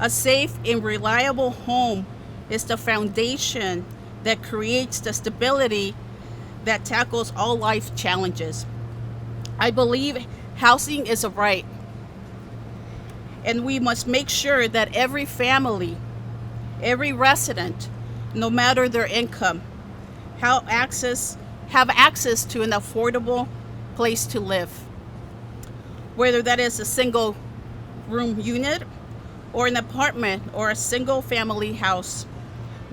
A safe and reliable home is the foundation that creates the stability that tackles all life challenges. I believe housing is a right, and we must make sure that every family, every resident, no matter their income, have access to an affordable place to live. Whether that is a single room unit or an apartment or a single family house,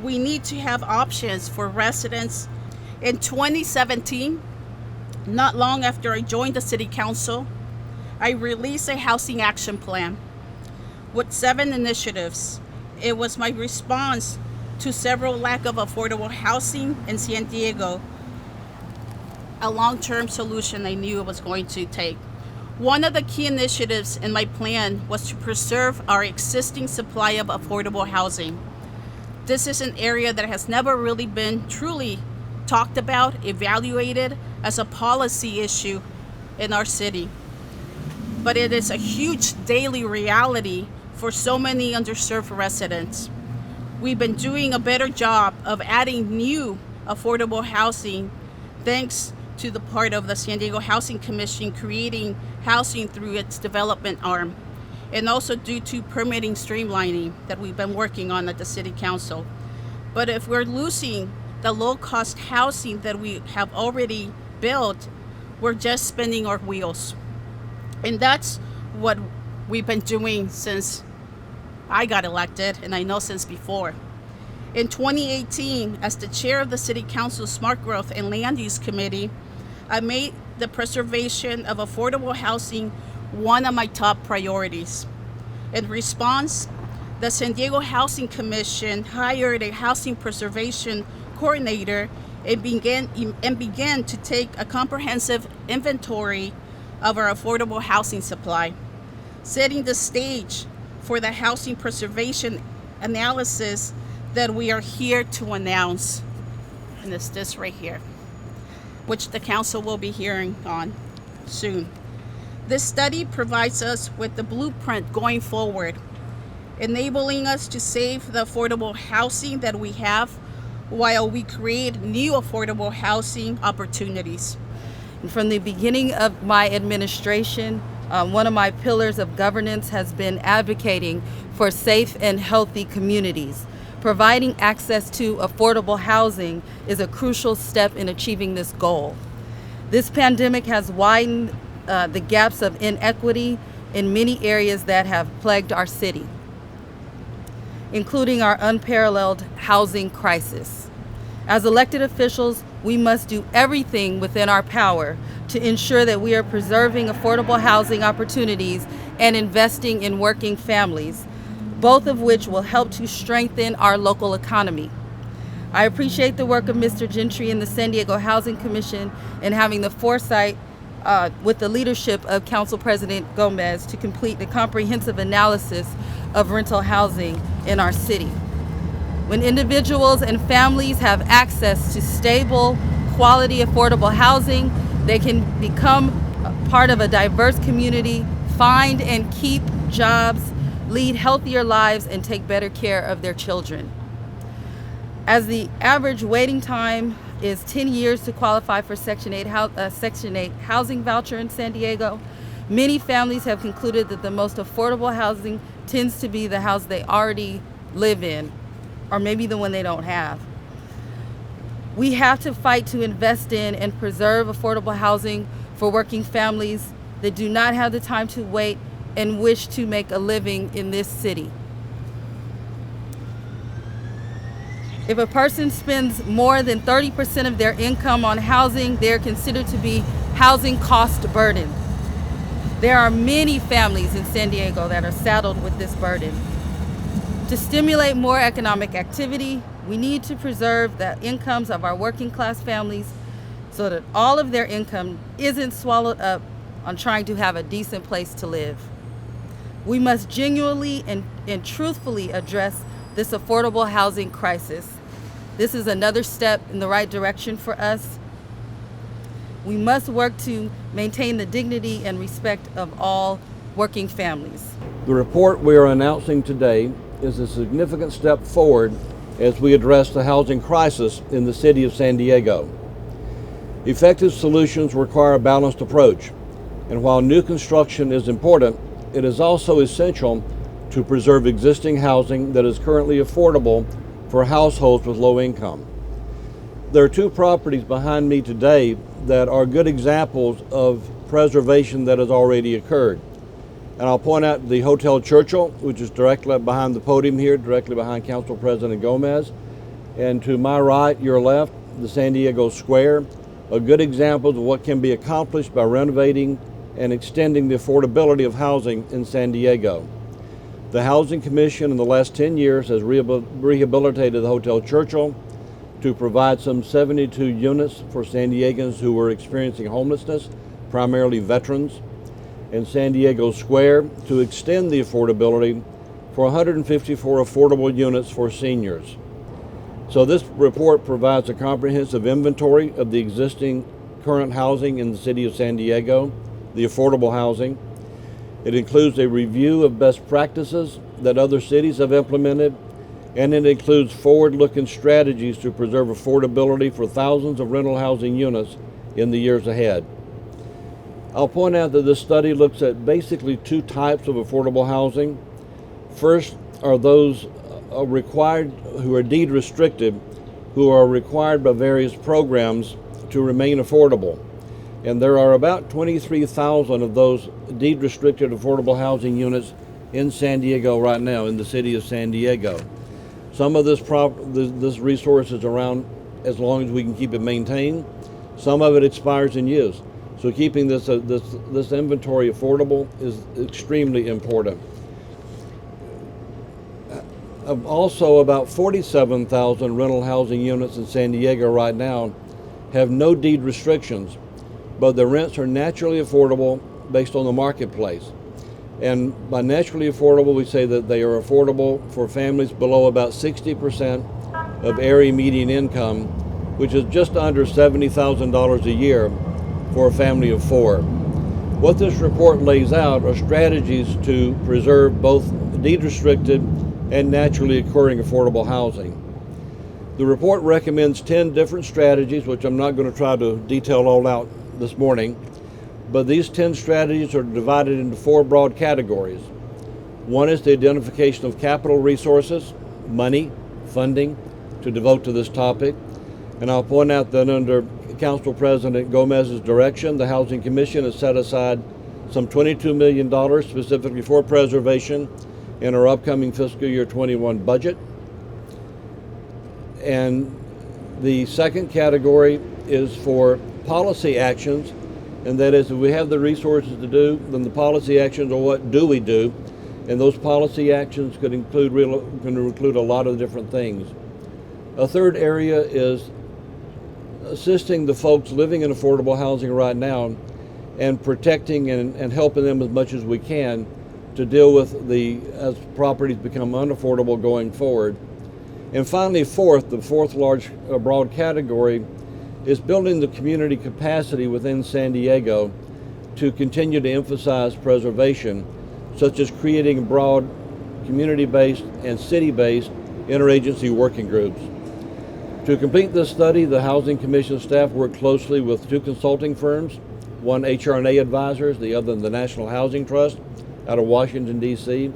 we need to have options for residents. In 2017, not long after I joined the City Council, I released a housing action plan with 7 initiatives. It was my response to several lack of affordable housing in San Diego, a long-term solution I knew it was going to take. One of the key initiatives in my plan was to preserve our existing supply of affordable housing. This is an area that has never really been truly talked about, evaluated as a policy issue in our city. But it is a huge daily reality for so many underserved residents. We've been doing a better job of adding new affordable housing thanks to the part of the San Diego Housing Commission creating housing through its development arm, and also due to permitting streamlining that we've been working on at the City Council. But if we're losing the low-cost housing that we have already built, we're just spinning our wheels. And that's what we've been doing since I got elected, and I know since before. In 2018, as the chair of the City Council's Smart Growth and Land Use Committee, I made the preservation of affordable housing one of my top priorities. In response, the San Diego Housing Commission hired a housing preservation coordinator and began to take a comprehensive inventory of our affordable housing supply, setting the stage for the housing preservation analysis that we are here to announce. And it's this right here, which the council will be hearing on soon. This study provides us with the blueprint going forward, enabling us to save the affordable housing that we have while we create new affordable housing opportunities. From the beginning of my administration, one of my pillars of governance has been advocating for safe and healthy communities. Providing access to affordable housing is a crucial step in achieving this goal. This pandemic has widened the gaps of inequity in many areas that have plagued our city, including our unparalleled housing crisis. As elected officials, we must do everything within our power to ensure that we are preserving affordable housing opportunities and investing in working families, both of which will help to strengthen our local economy. I appreciate the work of Mr. Gentry and the San Diego Housing Commission in having the foresight with the leadership of Council President Gomez to complete the comprehensive analysis of rental housing in our city. When individuals and families have access to stable, quality, affordable housing, they can become part of a diverse community, find and keep jobs, lead healthier lives, and take better care of their children. As the average waiting time is 10 years to qualify for Section 8 housing voucher in San Diego, many families have concluded that the most affordable housing tends to be the house they already live in, or maybe the one they don't have. We have to fight to invest in and preserve affordable housing for working families that do not have the time to wait and wish to make a living in this city. If a person spends more than 30% of their income on housing, they are considered to be housing cost burden. There are many families in San Diego that are saddled with this burden. To stimulate more economic activity, we need to preserve the incomes of our working class families so that all of their income isn't swallowed up on trying to have a decent place to live. We must genuinely and truthfully address this affordable housing crisis. This is another step in the right direction for us. We must work to maintain the dignity and respect of all working families. The report we are announcing today is a significant step forward as we address the housing crisis in the city of San Diego. Effective solutions require a balanced approach, and while new construction is important, it is also essential to preserve existing housing that is currently affordable for households with low income. There are two properties behind me today that are good examples of preservation that has already occurred. And I'll point out the Hotel Churchill, which is directly behind the podium here, directly behind Council President Gomez. And to my right, your left, the San Diego Square, a good example of what can be accomplished by renovating and extending the affordability of housing in San Diego. The Housing Commission in the last 10 years has rehabilitated the Hotel Churchill to provide some 72 units for San Diegans who were experiencing homelessness, primarily veterans, and San Diego Square to extend the affordability for 154 affordable units for seniors. So this report provides a comprehensive inventory of the existing current housing in the city of San Diego, the affordable housing. It includes a review of best practices that other cities have implemented, and it includes forward-looking strategies to preserve affordability for thousands of rental housing units in the years ahead. I'll point out that this study looks at basically two types of affordable housing. First are those required who are deed restricted, who are required by various programs to remain affordable. And there are about 23,000 of those deed restricted affordable housing units in San Diego right now, in the city of San Diego. Some of this resource is around as long as we can keep it maintained. Some of it expires in use. So keeping this inventory affordable is extremely important. Also, about 47,000 rental housing units in San Diego right now have no deed restrictions, but the rents are naturally affordable based on the marketplace. And by naturally affordable, we say that they are affordable for families below about 60% of area median income, which is just under $70,000 a year for a family of four. What this report lays out are strategies to preserve both deed restricted and naturally occurring affordable housing. The report recommends 10 different strategies, which I'm not going to try to detail all out this morning, but these 10 strategies are divided into 4 broad categories. One is the identification of capital resources, money, funding, to devote to this topic. And I'll point out that under Council President Gomez's direction, the Housing Commission has set aside some $22 million specifically for preservation in our upcoming fiscal year 21 budget. And the second category is for policy actions, and that is if we have the resources to do, then the policy actions are what do we do, and those policy actions could include a lot of different things. A third area is assisting the folks living in affordable housing right now and protecting and helping them as much as we can to deal with as properties become unaffordable going forward. And finally, the fourth large broad category is building the community capacity within San Diego to continue to emphasize preservation, such as creating broad community-based and city-based interagency working groups. To complete this study, the Housing Commission staff worked closely with 2 consulting firms, one HR&A Advisors, the other the National Housing Trust out of Washington, D.C.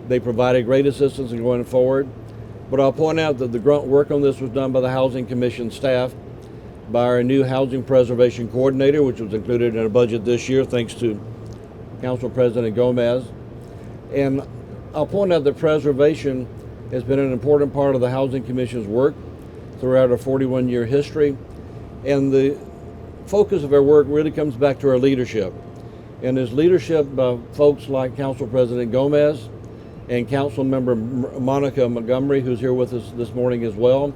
They provided great assistance in going forward. But I'll point out that the grunt work on this was done by the Housing Commission staff, by our new Housing Preservation Coordinator, which was included in our budget this year, thanks to Council President Gomez. And I'll point out that preservation has been an important part of the Housing Commission's work throughout our 41-year history. And the focus of our work really comes back to our leadership. And there's leadership by folks like Council President Gomez and Council Member Monica Montgomery, who's here with us this morning as well,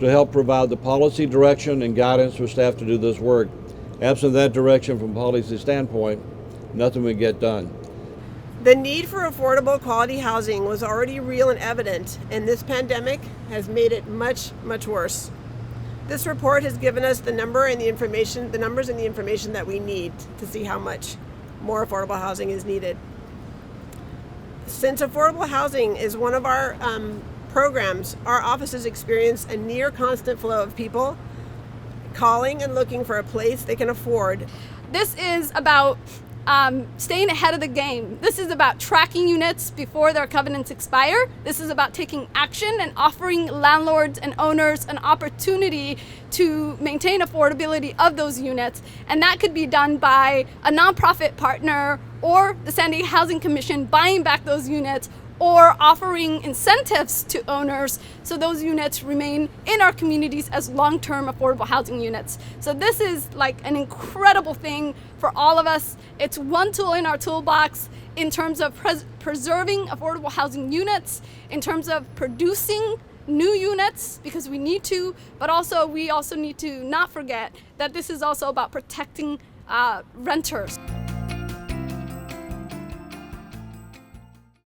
to help provide the policy direction and guidance for staff to do this work. Absent that direction from a policy standpoint, nothing would get done. The need for affordable quality housing was already real and evident, and this pandemic has made it much, much worse. This report has given us the numbers and the information that we need to see how much more affordable housing is needed. Since affordable housing is one of our programs, our offices experience a near constant flow of people calling and looking for a place they can afford. This is about staying ahead of the game. This is about tracking units before their covenants expire. This is about taking action and offering landlords and owners an opportunity to maintain affordability of those units. And that could be done by a nonprofit partner or the San Diego Housing Commission buying back those units, or offering incentives to owners so those units remain in our communities as long-term affordable housing units. So this is like an incredible thing for all of us. It's one tool in our toolbox in terms of preserving affordable housing units, in terms of producing new units, because we need to, but also we also need to not forget that this is also about protecting renters.